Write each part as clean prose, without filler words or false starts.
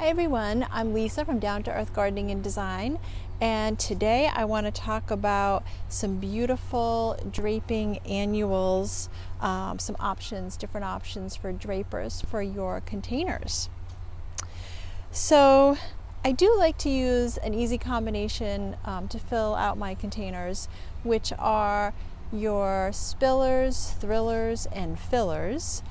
Hi everyone, I'm Lisa from Down to Earth Gardening and Design, and today I want to talk about some beautiful draping annuals, some options, different options for drapers for your containers. So I do like to use an easy combination to fill out my containers, which are your spillers, thrillers, and fillers.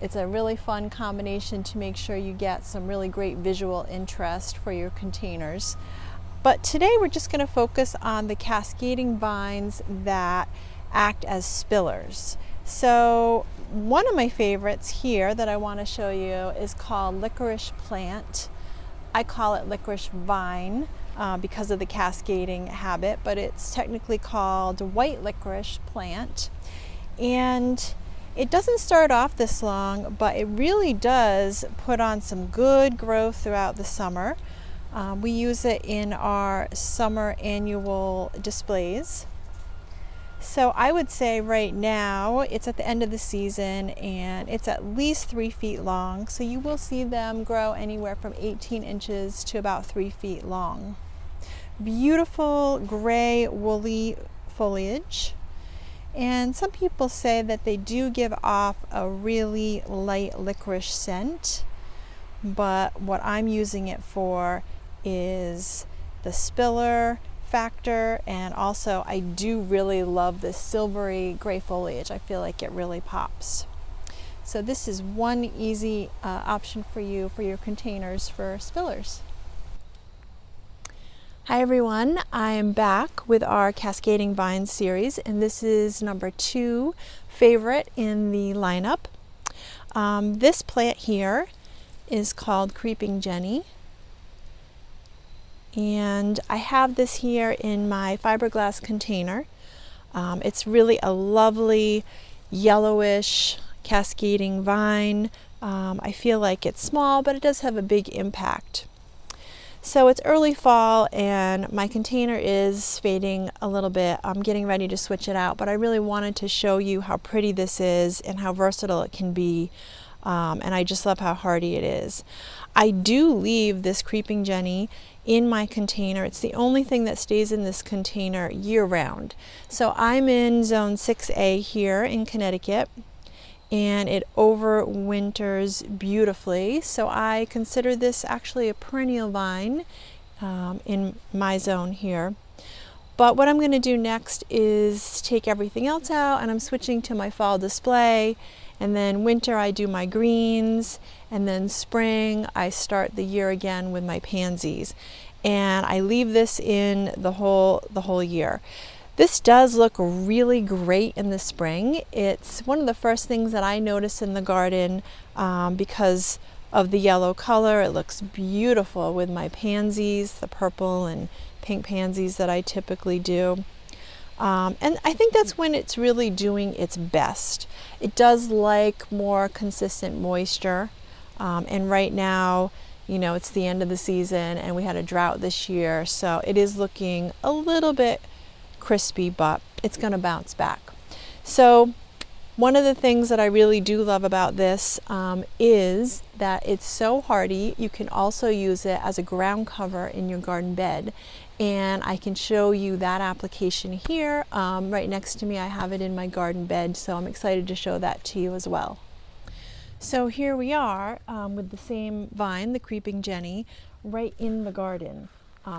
It's a really fun combination to make sure you get some really great visual interest for your containers. But today we're just going to focus on the cascading vines that act as spillers. So one of my favorites here that I want to show you is called licorice plant. I call it licorice vine because of the cascading habit, but it's technically called white licorice plant. And it doesn't start off this long, but it really does put on some good growth throughout the summer. We use it in our summer annual displays. So I would say right now it's at the end of the season and it's at least 3 feet long. So you will see them grow anywhere from 18 inches to about 3 feet long. Beautiful gray woolly foliage. And some people say that they do give off a really light licorice scent, but what I'm using it for is the spiller factor, and also I do really love this silvery gray foliage. I feel like it really pops. So this is one easy option for you for your containers for spillers. Hi everyone, I am back with our Cascading Vines series, and this is number 2 favorite in the lineup. This plant here is called Creeping Jenny, and I have this here in my fiberglass container. It's really a lovely yellowish cascading vine. I feel like it's small, but it does have a big impact. So it's early fall and my container is fading a little bit. I'm getting ready to switch it out, but I really wanted to show you how pretty this is and how versatile it can be. And I just love how hardy it is. I do leave this Creeping Jenny in my container. It's the only thing that stays in this container year round. So I'm in zone 6A here in Connecticut, and it overwinters beautifully. So I consider this actually a perennial vine in my zone here. But what I'm going to do next is take everything else out, and I'm switching to my fall display. And then winter I do my greens, and then spring I start the year again with my pansies. And I leave this in the whole year. This does look really great in the spring. It's one of the first things that I notice in the garden because of the yellow color. It looks beautiful with my pansies, the purple and pink pansies that I typically do. And I think that's when it's really doing its best. It does like more consistent moisture. And right now, you know, it's the end of the season and we had a drought this year. So it is looking a little bit crispy, but it's going to bounce back. So one of the things that I really do love about this is that it's so hardy. You can also use it as a ground cover in your garden bed, and I can show you that application here. Right next to me I have it in my garden bed, so I'm excited to show that to you as well. So here we are with the same vine, the Creeping Jenny, right in the garden.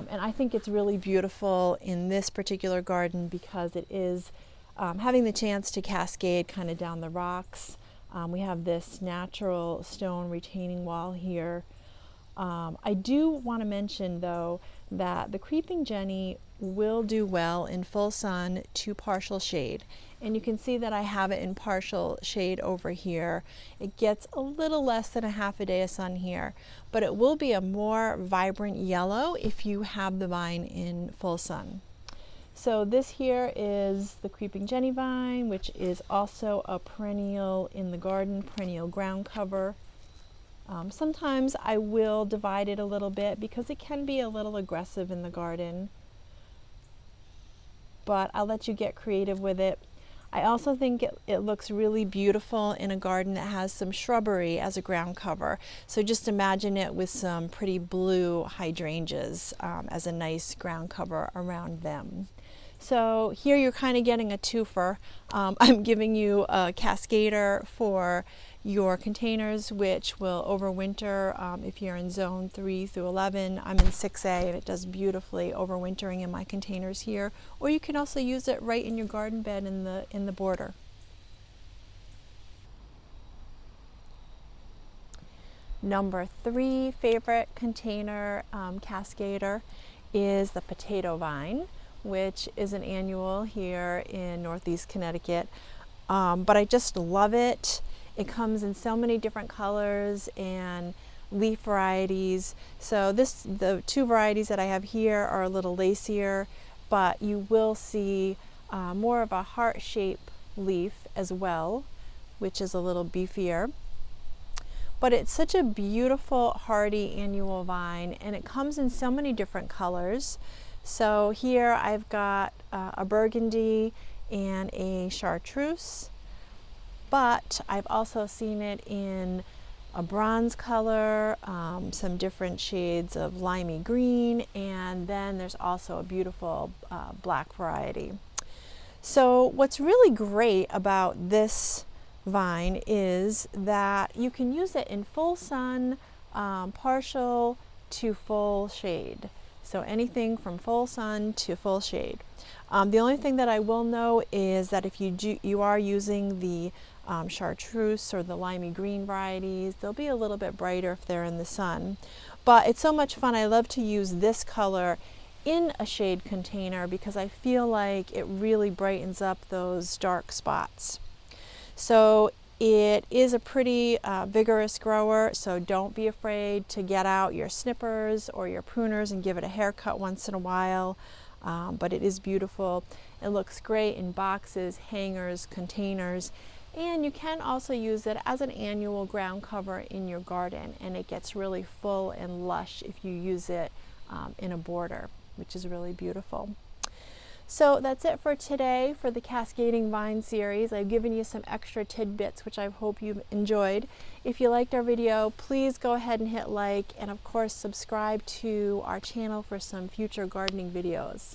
And I think it's really beautiful in this particular garden because it is having the chance to cascade kind of down the rocks. We have this natural stone retaining wall here. I do want to mention though that the Creeping Jenny will do well in full sun to partial shade. And you can see that I have it in partial shade over here. It gets a little less than a half a day of sun here, but it will be a more vibrant yellow if you have the vine in full sun. So this here is the Creeping Jenny vine, which is also a perennial in the garden, perennial ground cover. Sometimes I will divide it a little bit because it can be a little aggressive in the garden, but I'll let you get creative with it. I also think it looks really beautiful in a garden that has some shrubbery as a ground cover. So just imagine it with some pretty blue hydrangeas as a nice ground cover around them. So here you're kind of getting a twofer. I'm giving you a cascader for your containers, which will overwinter if you're in zone 3 through 11. I'm in 6A and it does beautifully overwintering in my containers here. Or you can also use it right in your garden bed in the border. Number 3 favorite container cascader is the potato vine, which is an annual here in Northeast Connecticut. But I just love it. It comes in so many different colors and leaf varieties. So the 2 varieties that I have here are a little lacier, but you will see more of a heart-shaped leaf as well, which is a little beefier. But it's such a beautiful, hardy annual vine, and it comes in so many different colors. So here I've got a burgundy and a chartreuse, but I've also seen it in a bronze color, some different shades of limey green, and then there's also a beautiful black variety. So what's really great about this vine is that you can use it in full sun, partial to full shade. So anything from full sun to full shade. The only thing that I will know is that if you are using the chartreuse or the limey green varieties, they'll be a little bit brighter if they're in the sun. But it's so much fun. I love to use this color in a shade container because I feel like it really brightens up those dark spots. So it is a pretty vigorous grower, so don't be afraid to get out your snippers or your pruners and give it a haircut once in a while. But it is beautiful. It looks great in boxes, hangers, containers, and you can also use it as an annual ground cover in your garden, and it gets really full and lush if you use it in a border, which is really beautiful. So that's it for today for the Cascading Vine series. I've given you some extra tidbits, which I hope you've enjoyed. If you liked our video, please go ahead and hit like, and of course subscribe to our channel for some future gardening videos.